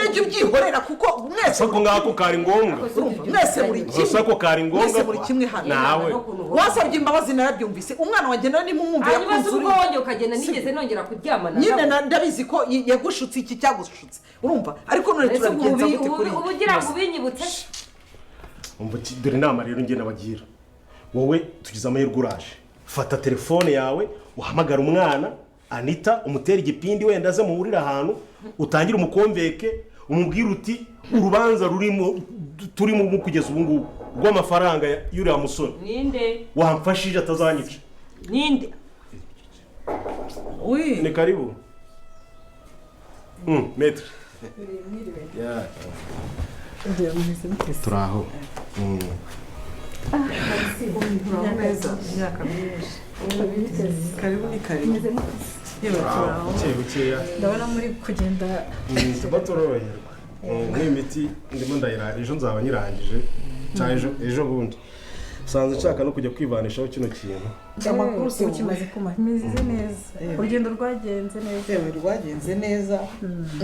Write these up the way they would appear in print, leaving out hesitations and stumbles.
nyine jya ubyihorera kuko mwese ko ngako kari ngombwa mwese muri kimwe ko kari ngombwa mwese muri kimwe hano nawe wasabye imbabazi narabyumvise umwana wanjye nawe nimumwumve yakunze ubwo wongeye ukagenda nigeze nongera kuryamana nyine ndabizi ko yagushutse iki cyagushutse urumva ariko none turabigenza gute kuri ubu ugira ngo ubinyibutse umva dore inama rero ngiye nabagira wowe tugize amahirwe uraje fata telefone yawe uhamagara umwana Anita umutera igipindi wenda aze muhurira ahantu utangira umukomveke umubwira uti urubanza rurimo turimo kugeza ubu ngubu rw'amafaranga y'uriya musore ninde wamfashije atazanyica ninde ni karibu metre turaho karibu ni karibu ndabona muri kugenda batoroherwa nk'imiti ndimo ndayirangije ejo nzaba nyirangije cyangwa ejo bundi usanze nshaka no kujya kwivanishaho kino kintu amakuru se kimaze kuma meze neza urugendo rwagenze neza yewe rwagenze neza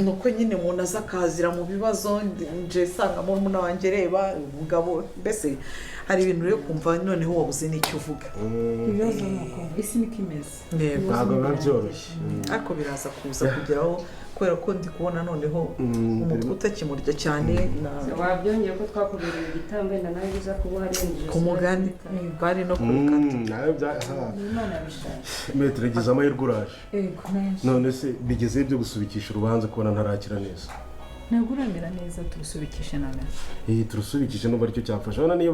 nuko nyine umuntu aza akazira mu bibazo nje sanga murumuna wanjye reba umugabo mbese hari ibintu rero kumva noneho wabuze n'icyo uvuga ibibazo nuko isi niko imeze ntabwo biba byoroshye ariko biraza kuza kugeraho kubera ko ndi kubona noneho umutwe utakimurya cyane wabyongeye ko twakubereye igitambo wenda nawe uza kuba harengeje ku mugani bari no kurukata nawe metre gize amahirwe uraje none se bigeze byo gusubikisha urubanza kubona ntarakira neza ntabwo uramera neza turusubikishe none turusubikishe n'ubu aricyo cyafasha urabona niyo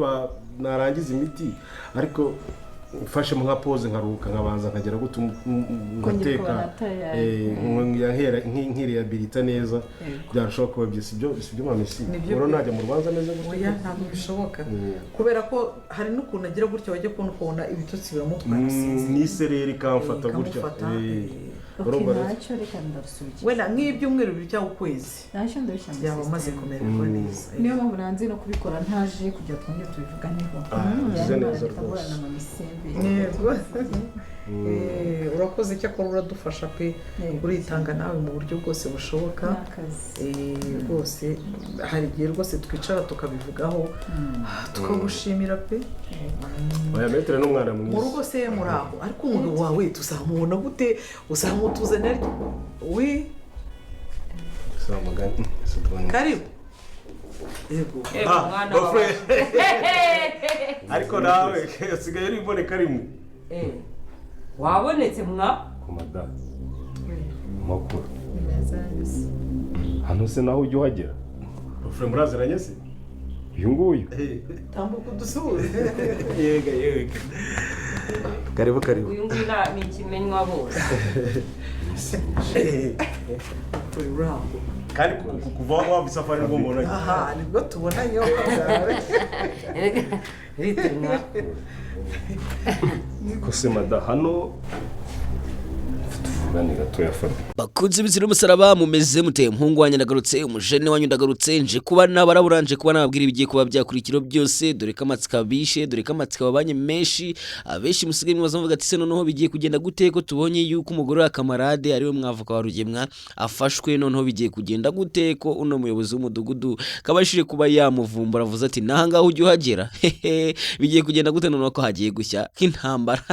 narangiza imiti ariko mfashe nka pause nkaruhuka nkabanza nkagera gute ngateka nk'irehabilita neza byarushaho kuba byiza sibyo mamisi uro najya mu rubanza neza gutya oya ntabwo bishoboka kubera ko hari n'ukuntu agira gutya wajya kubona ibitotsi biramutwara n'isereri kamfata gutya ntacyo reka ndarusubikisha wenda nk'ibyumweru bibiri cyangwa ukwezi ntacyo ndabishyira yaba amaze kumererwa neza niyo mpamvu nanze no kubikora ntaje kugira twongere tubivuganeho bize neza rwose urakoze cyakora uradufasha pe uritanga nawe mu buryo bwose bushoboka rwose hari igihe rwose twicara tukabivugaho tukagushimira pe oya metre n'umwana mwiza mu rugo se muri aho ariko umugabo wawe tuzamubona gute uzamutuzanira we karibu yego mwana wawe ariko nawe usigaye uri iboneka rimwe wabonetse mwa kumada makuru hano se naho ujya uhagera ufure muraziranye se uyu nguyu tambuka udusuhuze yega karibu uyu nguyu ni ikimenywa bose turi uraho kandi kuva wava isafari rwo muntu aha nibwo tubona yo kose mada hano tuvugane gatoya fata bakunze ibizira umusaraba mumeze muteye umuhungu wanyu ndagarutse umujene wanyu ndagarutse nje kuba nabaraburanje kuba nababwira ibigiye kuba byakurikiro byose dore ko amatsika bishe dore ko amatsika babanye menshi abeshi musigaye mwaza muvuga ati se noneho bigiye kugenda gute ko tubonye yuko umugore wa kamarade ariwe mwavuka wa rugemwa afashwe noneho bigiye kugenda gute ko uno muyobozi w'umudugudu kabashije kuba yamuvumbura avuze ati nahangaho ujye uhagera bigiye kugenda gute noneho ko hagiye gushya nk'intambara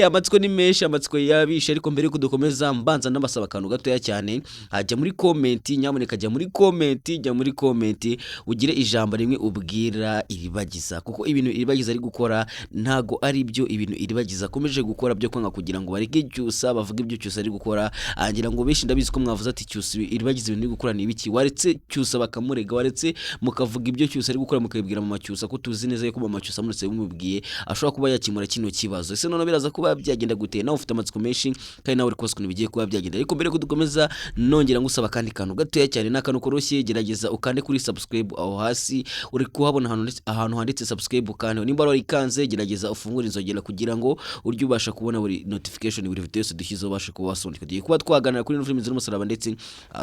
amatsiko ni menshi amatsiko yabishe ariko mbere yuko dukomeza mbanza n'abasaba akantu gatoya cyane hajya muri comment nyamuneka jya muri comment ugire ijambo rimwe ubwira iribagiza kuko ibintu iribagiza ari gukora ntago ari byo ibintu iribagiza komeje gukora byo kwanga kugira ngo bareke cyusa bavuga ibyo cyusa ari gukora angira ngo beshi ndabizi ko mwavuze ati cyusa iribagiza ibintu ari gukora ni ibiki waretse cyusa bakamurega waretse mukavuga ibyo cyusa ari gukora mukabibwira mama cyusa ko tuzi neza yuko mama cyusa muretse bimubwiye ashobora kuba yakimura kino kibazo ese none biraza kuba byagenda gute nawe ufite amatsiko menshi kandi nawe rikose kuntu bigiye kuba byagenda ariko mbere ko dukomeza nongera ngusaba kandi kantu gatoya cyane n'akantu koroshye gerageza ukande kuri subscribe aho hasi uri kuhabona ahantu handitse subscribe kandi nimba wari ikanze gerageza ufungure inzogera kugira ngo uryo ubasha kubona buri notification buri video yose dushyizeho ubasha kuba wasondeka tugiye kuba twaganira kuri filimi z'umusaraba ndetse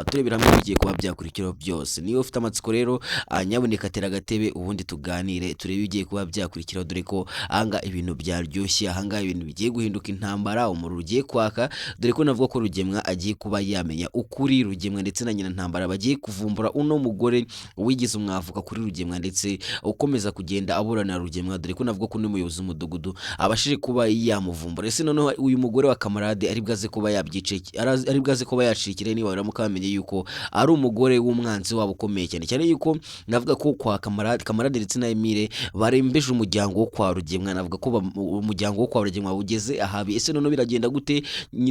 turebera hamwe bigiye kuba byakurikira byose niyo ufite amatsiko rero nyaboneka tera gatebe ubundi tuganire turebe bigiye kuba byakurikira dore ko anga ibintu byaryoshye ahanga ibintu bigiye guhinduka intambara umuriro ugiye kwaka dore ko ko navuga ko Rugemwa agiye kuba yamenya ukuri Rugemwa ndetse na nyina Ntambara bagiye kuvumbura uno mugore wigize umwavuka kuri Rugemwa ndetse ukomeza kugenda aburana Rugemwa, dore ko navuga ko n'umuyobozi w'umudugudu abashije kuba yamuvumbura. Ese noneho uyu mugore wa Kamarade ari bwaze kuba ari bwaze kuba yacikire niba baramuka bamenye yuko ari umugore w'umwanzi wabo ukomeye cyane cyane yuko navuga ko kwa Kamarade ndetse na Emile barembeje umuryango wo kwa Rugemwa. Navuga ko umuryango wo kwa Rugemwa ugeze ahabi. Ese noneho biragenda gute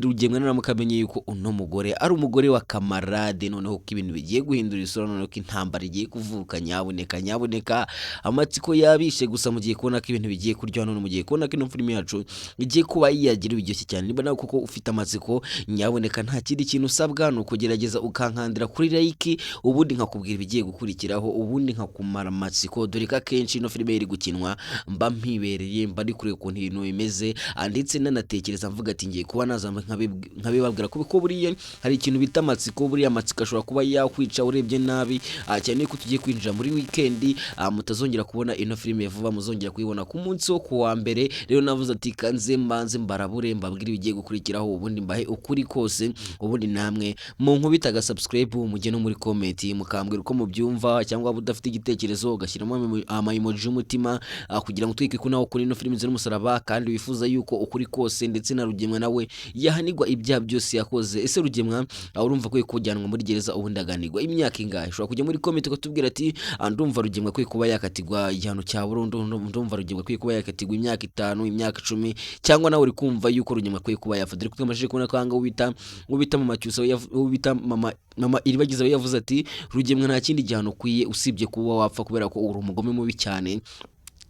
Rugemwa naramuka amenye yuko uno mugore ari umugore wa Kamarade, noneho ko ibintu bigiye guhindura isura, noneho ko intambara igiye kuvuka. Nyabuneka amatsiko yabishe gusa mugiye kubona ko ibintu bigiye kurya, none mugiye kubona ko ino filime yacu igiye kuba yagira ibiryoshye cyane. Niba nawe kuko ufite amatsiko, nyabuneka nta kindi kintu usabwa ni ukugerageza ukankandira kuri like, ubundi nkakubwira ibigiye gukurikiraho, ubundi nkakumara amatsiko, dore ko akenshi ino filime iri gukinwa mba mpibereye, mba ndi kureba ukuntu ibintu bimeze, ndetse nanatekereza mvuga ati ngiye kuba naza nkabibabwira ko buriya hari ikintu bita amatsiko. Buriya amatsiko ashobora kuba yakwica urebye nabi, cyane ko tugiye kwinjira muri weekend, mutazongera kubona ino filime vuba, muzongera kuyibona ku munsi wo kuwa mbere. Rero navuze ati kanze mbanze mbarabure mbabwira ibigiye gukurikiraho, ubundi mbahe ukuri kose, ubundi namwe mu nkubita subscribe, mujye no muri comment mukambwira uko mubyumva, cyangwa udafite igitekerezo ugashyiramo ama emoji y'umutima, kugira ngo twike ko nawe kuri ino filime z'umusaraba kandi wifuza yuko ukuri kose ndetse na Rugemwa nawe yahanirwa ibyaha byose yakoze. Ese Rugemwa urumva ko kujyanwa muri gereza ubundi aganirwa imyaka ingahe? Ushobora kujya muri comment ukatubwira ati ndumva Rugemwa ko kuba yakatigwa igihano cya burundu, ndumva Rugemwa ko kuba yakatigwa imyaka 5, imyaka 10, cyangwa nawe uri kumva yuko Rugemwa ko kuba yafa. Dore ko twamashije kubona ko anga ubita mama cyusa, ubita mama Iribagiza yavuze ati Rugemwa nta kindi gihano ukwiye usibye kuba wapfa kubera ko uri umugome mubi cyane,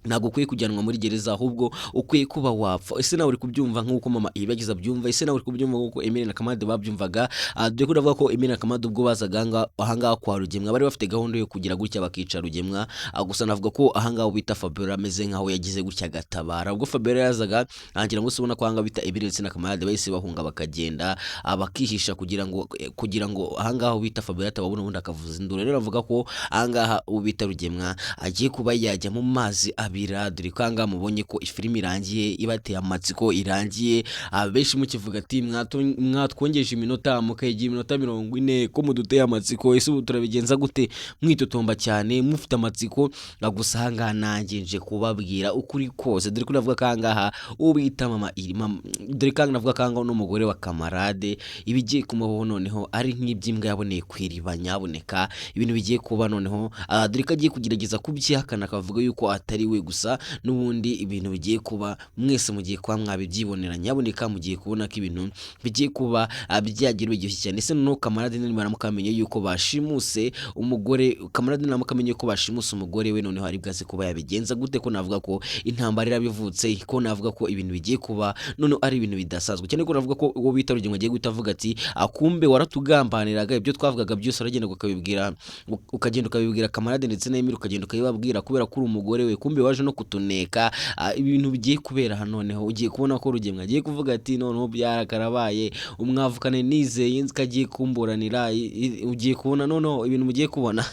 ntabwo ukwiye kujyanwa muri gereza, ahubwo ukwiye kuba wapfa. Ese nawe uri kubyumva nk'uko mama Iribagiza byumva? Ese nawe uri kubyumva nk'uko Emile na Kamade babyumvaga? Dore ko ndavuga ko Emile na Kamade ubwo bazaga ahangaha kwa Rugemwa bari bafite gahunda yo kugira gutya bakica Rugemwa, gusa navuga ko ahangaha bita Fabiola ameze nkaho yagize gutya gatabara. Ubwo Fabiola yazaga angira ngo subona ko ahangaha bita Emile ndetse na Kamade bahise bahunga bakagenda bakihisha kugira ngo ahangaha bita Fabiola atababona ubundi akavuza induru. Rero navuga ko ahangaha ubita Rugemwa agiye kuba yajya mu mazi abira, dore ko ahangaha mubonye ko ifilimi irangiye, ibateye amatsiko irangiye, abenshi mukivuga ati mwatwongeje iminota mukayigira iminota 40 ko muduteye amatsiko. Ese ubu turabigenza gute? Mwitotomba cyane mufite amatsiko, gusa ahangaha nanjye nje kubabwira ukuri kose. Dore ko navuga ko ahangaha ubita mama Irima, dore ko navuga ko ahangaha n'umugore wa Kamarade ibigiye kumubaho noneho ari nk'iby'imbwa yaboneye kwiriba. Nyabuneka ibintu bigiye kuba noneho, dore ko agiye kugerageza kubyihakana akavuga yuko atari we gusa, n'ubundi ibintu bigiye kuba mwese mugiye kwa mwabibyibonera. Nyabuneka mugiye kubona ko ibintu bigiye kuba byagira biryoshye cyane. Ese no Kamarade naramukamenya yuko bashimuse umugore, Kamarade naramukamenya yuko bashimuse umugore we, noneho ari bwaze kuba yabigenza gute? Ko navuga ko intambara irabivutse, ko navuga ko ibintu bigiye kuba noneho ari ibintu bidasanzwe cyane, ko navuga ko uwo bita Rugemwa agiye guhita avuga ati akumbe waratugambaniraga, ibyo twavugaga byose aragenda ukabibwira Kamarade ndetse na Emile, ukagenda ukabibabwira kubera ko uri umugore we, kumbe waje no kutuneka. Ibintu bigiye kubera hano, noneho ugiye kubona ko Rugemwa agiye kuvuga ati noneho byarakarabaye, umwavukane nizeye nzi ko agiye kumburanira. Ugiye kubona noneho ibintu mugiye kubona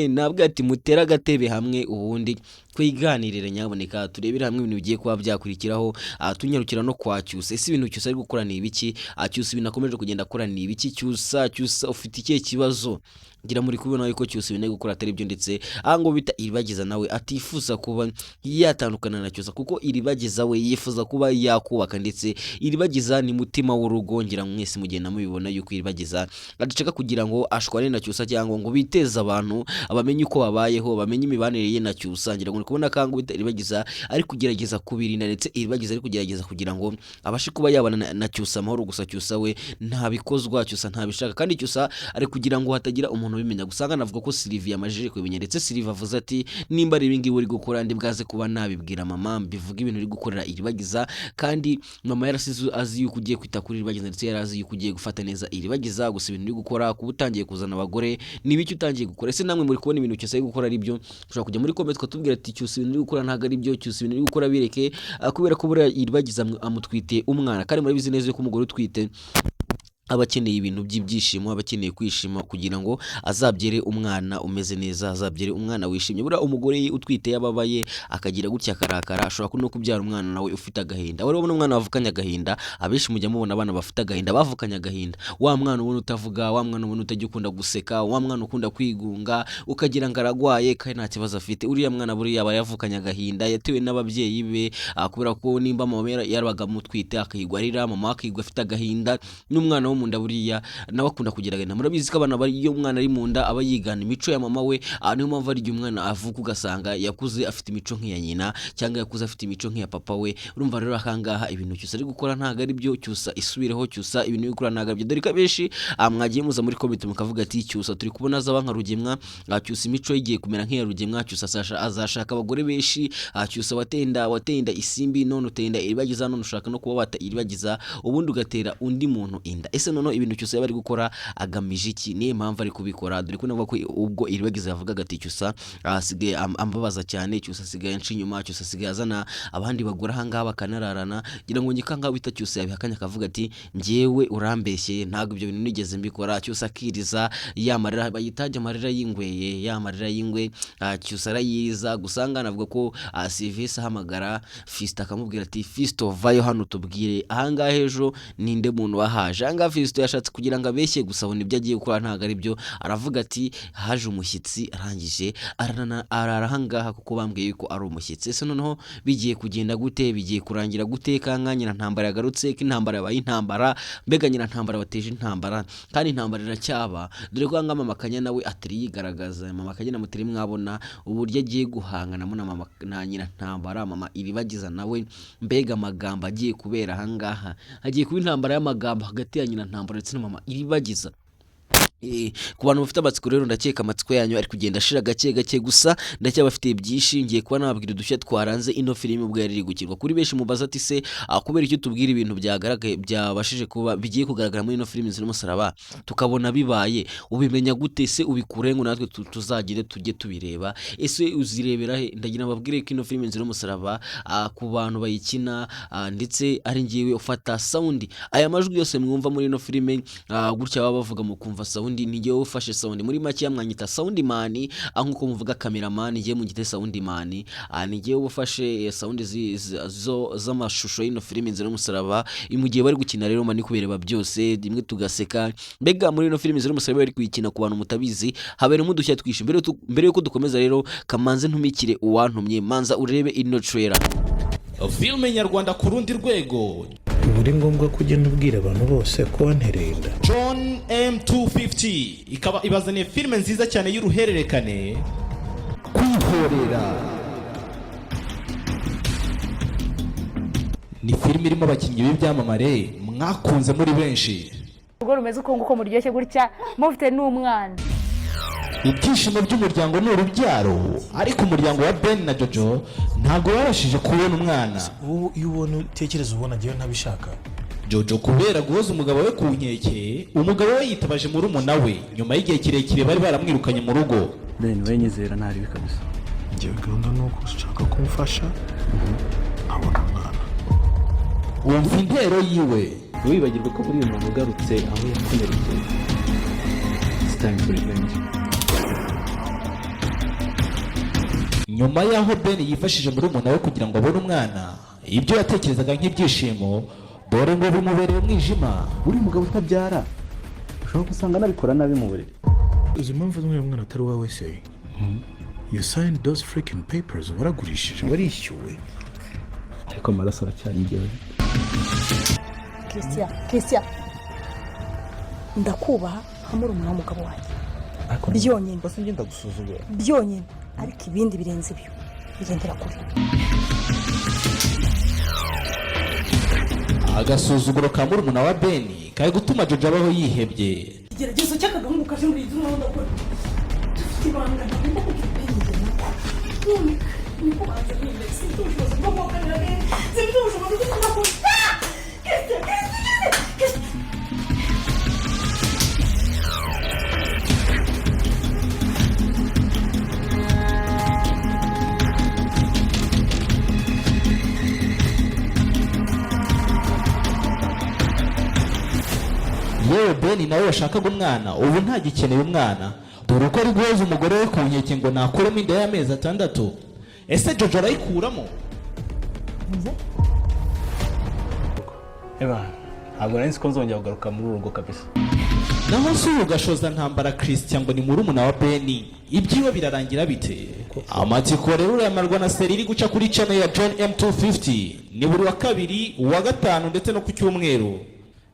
nabwo ati mutera agatebe hamwe ubundi twiganirire. Nyaboneka turebere hamwe ibintu bigiye kuba byakurikiraho, tunyarukira no kwa Cyusa. Ese ibintu Cyusa ari gukora ni ibiki? Cyusa ibintu akomeje kugenda akora ni ibiki? Cyusa ufite ikihe kibazo? Ngira muri kubona yuko Cyusa ibintu gukora atari byo, ndetse ahango bita Iribagiza nawe atifuza kuba yatandukana na Cyusa, kuko Iribagiza we yifuza kuba yakubaka, ndetse Iribagiza ni mutima w'urugo. Ngira mwese mugenda mubibona yuko Iribagiza adashaka kugira ngo ashwane na Cyusa, cyangwa ngo biteze abantu abamenye uko babayeho, bamenye imibanire ye na Cyusa. Ngira ngo kubona kango bita Iribagiza ari kugerageza kubirinda, ndetse Iribagiza ari kugerageza kugira ngo abashe kuba yabana na Cyusa amahoro. Gusa Cyusa we ntabikozwa, Cyusa ntabishaka, kandi Cyusa ari kugira ngo hatagira umuntu ubimenya. Gusa navuga ko Sylvie amajije kubimenya, ndetse Sylvie avuze ati nimba ari ibingi uri gukora ndi bwaze kuba nabibwira mama, mbivuga ibintu uri gukorera Iribagiza. kandi mama yarasize azi yuko ugiye kwita kuri Iribagiza, ndetse yarazi yuko ugiye gufata neza Iribagiza. Gusa ibintu uri gukora kuba utangiye kuzana abagore n'ibiki utangiye gukora. Ese namwe muri kubona ibintu cyose ari gukora ari byo? Ushobora kujya muri comment ukatubwira ati Cyusa ibintu uri gukora ntago ari byo, Cyusa ibintu uri gukora bireke, kubera ko buriya Iribagiza amutwite umwana, kandi murabizi neza yuko umugore utwite aba akeneye ibintu by'ibyishimo, aba akeneye kwishima kugira ngo azabyere umwana umeze neza, azabyere umwana wishimye. Buriya umugore utwite yababaye akagira gutya akarakara ashobora no kubyara umwana nawe ufite agahinda. Wari ubona umwana wavukanye agahinda, abenshi mujya mubona abana bafite agahinda bavukanye agahinda, wa mwana ubona utavuga, wa mwana ubona utajya ukunda guseka, wa mwana ukunda kwigunga, ukagira ngo aragwaye kandi nta kibazo afite. Uriya mwana buriya aba yavukanye agahinda, yatewe n'ababyeyi be, kubera ko nimba mama yarabaga mutwite akayigwa arira, mama akayigwa afite agahinda, n'umwana wo mu nda buriya nawe akunda kugira agahinda. Murabizi ko abana bari iyo umwana ari mu nda aba yigana imico ya mama we, niyo mpamvu ari igihe umwana avuka ugasanga yakuze afite imico nk'iya nyina cyangwa yakuze afite imico nk'iya papa we. Urumva rero ahangaha ibintu cyose ari gukora ntago ari byo, cyusa isubireho, cyusa ibintu bikora ntago ari byo. Dore ko abenshi mwagiye muza muri comment mukavuga ati cyusa turi kubona zaba nka Rugemwa, cyusa imico igiye kumera nk'iya Rugemwa, cyusa azashaka abagore benshi, cyusa watenda isimbi none utenda iribagiza, none ushaka no kuba wata iribagiza ubundi ugatera undi muntu inda. Ese noneho ibintu cyose yaba ari gukora agamije iki? Niyo mpamvu ari kubikora. Dore ko navuga ko ubwo iribagiza yavugaga ati cyusa asigaye ambabaza cyane, cyusa asigaye nci inyuma, cyusa asigaye azana abandi bagura ahangaha bakanararana, ngira ngo nyikanga wita cyusa yabihakanya akavuga ati njyewe urambeshye ntago ibyo bintu nigeze mbikora. Cyusa akiriza yamarira bayitajya amarira y'ingweye, yamarira y'ingwe, cyusa arayiza gusanga navuga ko Sylvestre ahamagara Fisto akamubwira ati Fisto vayo hano tubwire ahangaha ejo ninde muntu wahaje. Ahangaha Fisto yashatse kugira ngo abeshye gusa abona ibyo agiye gukora ntago ari byo, aravuga ati haje umushyitsi arangije arara ahangaha kuko bambwiye yuko ari umushyitsi. Ese noneho bigiye kugenda gute? Bigiye kurangira gute? Kanga nyina ntambara yagarutse, ko intambara yabaye intambara, mbega nyina ntambara bateje intambara kandi intambara iracyaba. Dore ko anga mama Kanya nawe atari yigaragaza, mama Kanya namutari mwabona uburyo agiye guhangana na mama na nyina ntambara, mama iribagiza nawe mbega amagambo agiye kubera ahangaha, hagiye kuba intambara y'amagambo hagati ya nyina ntambara ndetse na mama iribagiza. Ku bantu bafite amatsiko rero ndakeka amatsiko yanyu ari kugenda ashira gake gake, gusa ndacyabafitiye byinshi. Ngiye kuba nababwira udushya twaranze ino filime ubwo yari gukirwa. Kuri benshi mubaza ati se kubera icyo tubwira ibintu byagaragaye byabashije kuba bigiye kugaragara muri ino filime ziri musaraba tukabona bibaye, ubimenya gute se? Ubikure ngo natwe tuzagire tujye tubireba. Ese uzirebera he? Ndagira babwire ko ino filime ziri musaraba ku bantu bayikina, ndetse ari ngiyewe ufata sound. Aya majwi yose mwumva muri ino filime gutya baba bavuga mu kumva sound, nijye ufashe sound. Muri make yamwanyita sound man, nkuko muvuga cameraman, ngiye mu gite sound man, nijye ufashe sound z'amashusho y'ino filime ziri musaraba. Imugiye bari gukina rero mani kubereba byose dimwe tugaseka. Mbega muri ino filime ziri musaraba bari kuyikina ku bantu mutabizi habere mu dushya twishe. Mbere yuko dukomeza rero kamanze ntumikire uwantumye, manza urebe ino trailer. Filime nyarwanda ku rundi rwego. Buri ngombwa kugenda ubwira abantu bose ko wanterenda. John M250 ikaba ibazaniye filime nziza cyane y'uruhererekane Kwihorera. Ni filime irimo abakinnyi b'ibyamamare mwakunze muri benshi. Ubwo rumeze uko nguko muryoshye gutya mufite n'umwana. Ibyishimo by'umuryango ni urubyaro, ariko umuryango wa Ben na Jojo ntabwo babashije kubona umwana. Ubu iyo ubona utekereza ubona agiye ntabishaka. Jojo kubera guhoza umugabo we ku nkeke, umugabo we yitabaje murumuna we nyuma y'igihe kirekire bari baramwirukanye mu rugo. Ben we nyizera ntari bikabisa. Ngiye gahunda nuko ushaka kumfasha abona umwana. Wumva intero yiwe. Wibagirwa ko buri muntu ugarutse aho yakomerekeye. It's time for revenge. Nyuma y'aho Ben yifashije murumuna we kugira ngo abone umwana, ibyo yatekerezaga nk'ibyishimo dore ngo bimubereye umwijima. Uri mugabo utabyara ushobora gusanga nabikora nabi mu buriri. Uzi impamvu z'uyu mwana atari wawe se? You signed those freaking papers, waragurishije, warishyuwe. Ariko amaraso aracyari njyewe. Christian ndakubaha hamurumuna w'umugabo wanjye byonyine. Basi ngenda gusuzugura byonyine, ariko ibindi birenze ibyo bigendera kure. Agasuzuguro ka murumuna wa Ben kari gutuma Jojo abaho yihebye. Igeragezo cy'akagahungu kaje muri izi mwanda ko dufite ibanga ntabwo kugira ni ko banza ni Lexi tujoze no mokana ne zimuje mu rugo ko yewe Ben nawe washakaga umwana ubu ntagikeneye umwana dore uko ari guhoza umugore we ku nkeke ngo nakuremo inda y'amezi 6. ese Jojo arayikuramo? ntabwo nari nzi ko nzongera kugaruka muri uru rugo kabisa. naho si ugashoza ntambara Christian ngo ni murumuna wa Ben ibyiwe birarangira bite? Amatsiko rero urayamarwa na seri iri guca kuri channel ya John M250 ni buri wa kabiri, uwa gatanu ndetse no ku cyumweru.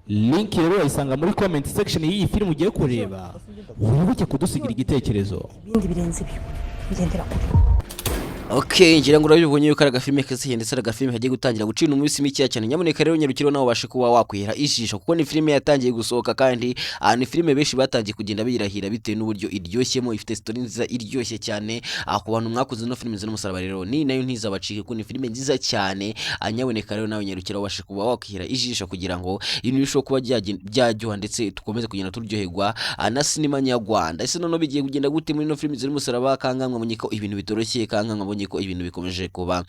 Link rero urayisanga muri comment section y'iyi film ugiye kureba. Wibuke kudusigira igitekerezo. ibindi birenze ibyo bigendera kure. Okay, ngira ngo urabibonye yuko agafilme kese ndetse agafilme hagiye gutangira gucina umunsi mike cyane. Nyamuneka rero nyarukiro nawe ubashe kuba wakwihera ijisho kuko ni filme yatangiye gusohoka kandi ni filme benshi batangiye kugenda birahira bitewe n'uburyo iryoshyemo, ifite story nziza iryoshye cyane. Ku bantu mwakoze no filme z'umusaraba rero ni nayo ntizabacike kuko ni filme nziza cyane. Nyamuneka rero nawe nyarukiro ubashe kuba wakwihera ijisho kugira ngo ibintu bisho kuba byajyoha ndetse tukomeze kugenda turyoherwa na sinema nyarwanda. Ese none bigiye kugenda gute muri no filme z'umusaraba kangamwe munyiko ibintu bitoroshye kangamwe ko ibintu bikomeje kuba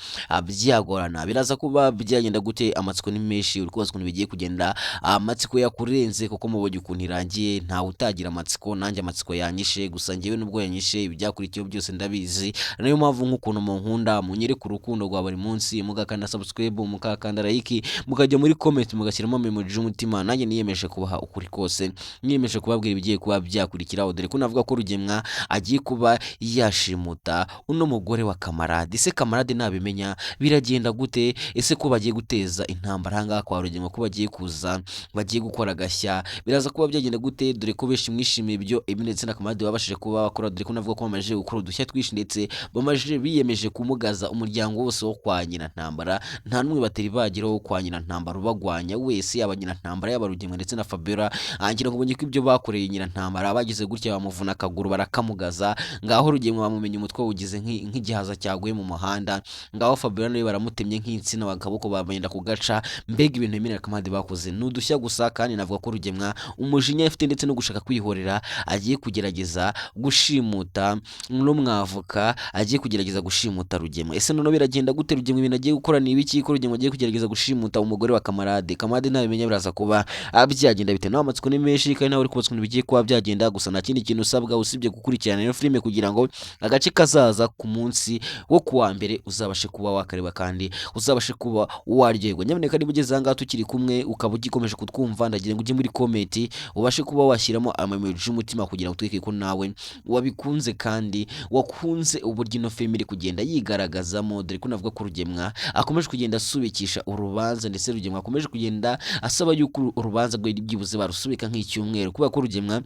byagorana, biraza kuba byagenda gute? Amatsiko ni menshi, uri kubaza ukuntu bigiye kugenda. Amatsiko yakurenze kuko mubonye ukuntu irangiye, nta utagira amatsiko. Nanjye amatsiko yanyishe, gusa ngewe nubwo yanyishe ibyakurikiyeho byose ndabizi. Nayo mpamvu nk'ukuntu mu nkunda munyereka urukundo rwa buri munsi, mugakanda subscribe, mukakanda like, mukajya muri comment mugashyiramo memoji y'umutima. Nanjye niyemeje kubaha ukuri kose, niyemeje kubabwira ibigiye kuba byakurikiraho, dore ko navuga ko Rugemwa agiye kuba yashimuta uno mugore wa Kamarade. Ese Kamarade nabimenya biragenda gute? Ese ko bagiye guteza intambara hanga kwa Rugemwa, ko bagiye kuza bagiye gukora gashya, biraza kuba byagenda gute? Dore ko benshi mwishimiye ibyo ndetse na Kamarade babashije kuba bakora, dore ko navuga ko bamaje gukora udushya twishi ndetse bamaje biyemeje kumugaza umuryango wose wo kwa nyina ntambara. Nta numwe bateri bagira wo kwa nyina ntambara ubagwanya wese, abanyina ntambara y'abarugemwa ndetse na Fabiola. Angira ngo bonye ko ibyo bakoreye nyina ntambara bagize gutya bamuvuna akaguru barakamugaza. Ngaho Rugemwa bamumenye umutwe ugize nk'igihaza cyaguye mu muhanda. Ngaho Fabiola nawe baramutemye nk'insina bakaboko babenda kugaca. Mbega ibintu Emile Kamarade bakoze n'udushya gusa, kandi navuga ko Rugemwa umujinya afite ndetse no gushaka kwihorera agiye kugerageza gushimuta no mwavuka, agiye kugerageza gushimuta Rugemwa. Ese none biragenda gute? Rugemwa ibintu agiye gukora ni ibiki ko Rugemwa agiye kugerageza gushimuta umugore wa Kamarade? Kamarade nabimenya biraza kuba byagenda bite? Naho amatsiko ni menshi kandi nawe uri kubatswa ibintu bigiye kuba byagenda. Gusa nta kindi kintu usabwa usibye gukurikirana iyo filme kugira ngo agace kazaza ku munsi wo kuwa mbere uzabashe kuba wakareba kandi uzabashe kuba waryoherwa. Nyamuneka niba ugeze ahangaha tukiri kumwe ukaba ugikomeje kutwumva, ndagira ngo ujye muri comment ubashe kuba washyiramo amameji y'umutima kugira ngo tweke ko nawe wabikunze kandi wakunze uburyo ino filme iri kugenda yigaragazamo. Dore ko navuga ko Rugemwa akomeje kugenda asubikisha urubanza ndetse Rugemwa akomeje kugenda asaba yuko urubanza rwe byibuze barusubika nk'icyumweru, kubera ko Rugemwa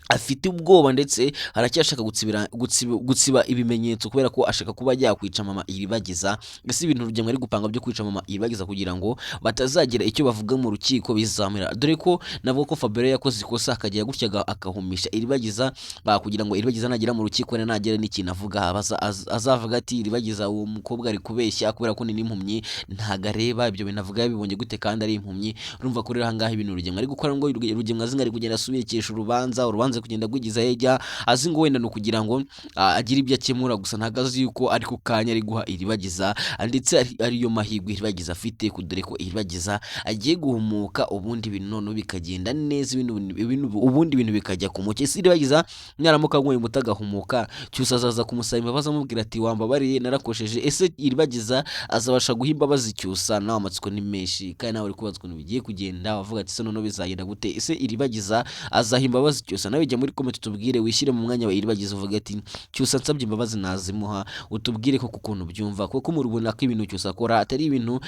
afite ubwoba ndetse aracyashaka gutsiba ibimenyetso kubera ko ashaka kuba yakwica mama Iribagiza. Ese ibintu Rugemwa ari gupanga byo kwica mama Iribagiza kugira ngo batazagira icyo bavuga mu rukiko bizamira. Dore ko navuga ko Fabiola yakoze ikosa akagira gutya akahumisha Iribagiza kugira ngo Iribagiza nagera mu rukiko nagera n'ikintu avuga azavuga ati Iribagiza uwo mukobwa ari kubeshya kubera ko ni n'impumyi ntago areba. Ibyo binavuga bibonye gute kandi ari impumyi? Urumva ko rero ahangaha ibintu Rugemwa ari gukora ngo Rugemwa azinga ari kugenda asubikisha urubanza kugenda gugiza hejya azi ngo wenda no kugira ngo agira ibyo akemura. Gusa ntago azi yuko ari ku kanya ari guha Iribagiza ndetse ariyo mahirwe Iribagiza afite, dore ko Iribagiza agiye guhumuka ubundi ibintu none bikagenda neza, ubundi ibintu bikajya ku mucye. Iribagiza nyaramuka ngoye mutagahumuka cyusa azaza kumusaba imbabazi amubwira ati wambabariye narakosheje. Ese Iribagiza azabasha guha imbabazi cyusa? Nawe amatsiko ni menshi kandi nawe uri kubazwa bigiye kugenda wavuga ati se none bizagenda gute? Ese Iribagiza azaha imbabazi cyusa? Nawe jya muri comment tubwire, wishyire mu mwanya wa Iribagiza uvuga ati cyusa nsabye imbabazi nazimuha. Utubwire ko kukuntu byumva kuko murubona ko ibintu cyusa akora atari ibintu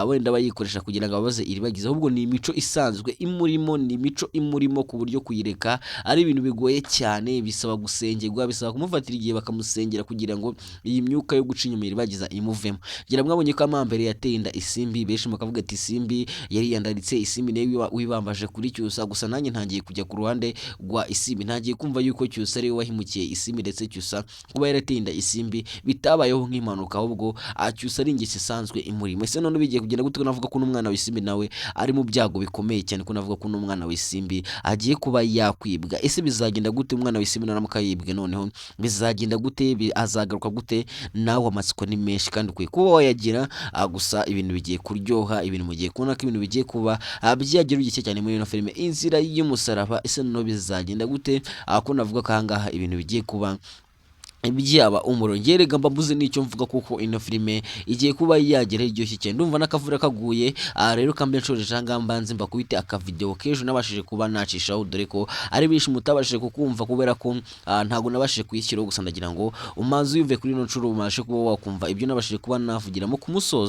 wenda bayikoresha kugira ngo ababaze Iribagiza, ahubwo ni imico isanzwe imurimo, ni imico imurimo ku buryo kuyireka ari ibintu bigoye cyane. Bisaba gusengerwa, bisaba kumufatira igihe bakamusengera kugira ngo iyi myuka yo guca inyuma Iribagiza imuvemo. Gira mwabonye ko amambere yateye inda Isimbi, benshi mukavuga ati Isimbi yari yandaritse, Isimbi nayo wibambaje kuri cyusa. Gusa nanjye ntangiye kujya ku ruhande rwa Isimbi isimbi ntagiye kumva yuko Cyusa ari we wahimukiye isimbi ndetse Cyusa kuba yarateye inda isimbi bitabayeho nk'impanuka ahubwo Cyusa ari ingeso isanzwe imurimo. Ese none bigiye kugenda gute navuga ko n'umwana w'isimbi nawe ari mu byago bikomeye cyane ko navuga ko n'umwana w'isimbi agiye kuba yakwibwa. Ese bizagenda gute umwana w'isimbi naramuka yibwe noneho bizagenda gute azagaruka gute? Nawe amatsiko ni menshi kandi ukwiye kuba wayagira gusa ibintu bigiye kuryoha, ibintu mugiye kubona ko ibintu bigiye kuba byagira ugiye cyane muri ino filime Inzira y'Umusaraba. Ese none bizagenda gute ko navuga ko ahangaha ibintu bigiye kuba byaba umurongere gamba mbuze nicyo mvuga kuko ino filime igiye kuba yagera iryoshye cyane. Ndumva nakavura kaguye rero kambe nshoje jangamba nzi mbakubite akavideo kejo nabashije kuba nacishaho dore ko ari bishi mutabashije kukumva kubera ko ntago nabashije kwishyira gusa ndagira ngo umazi yuve kuri ino ncuro umashe kuba wakumva ibyo nabashije kuba navugiramo ku musozo.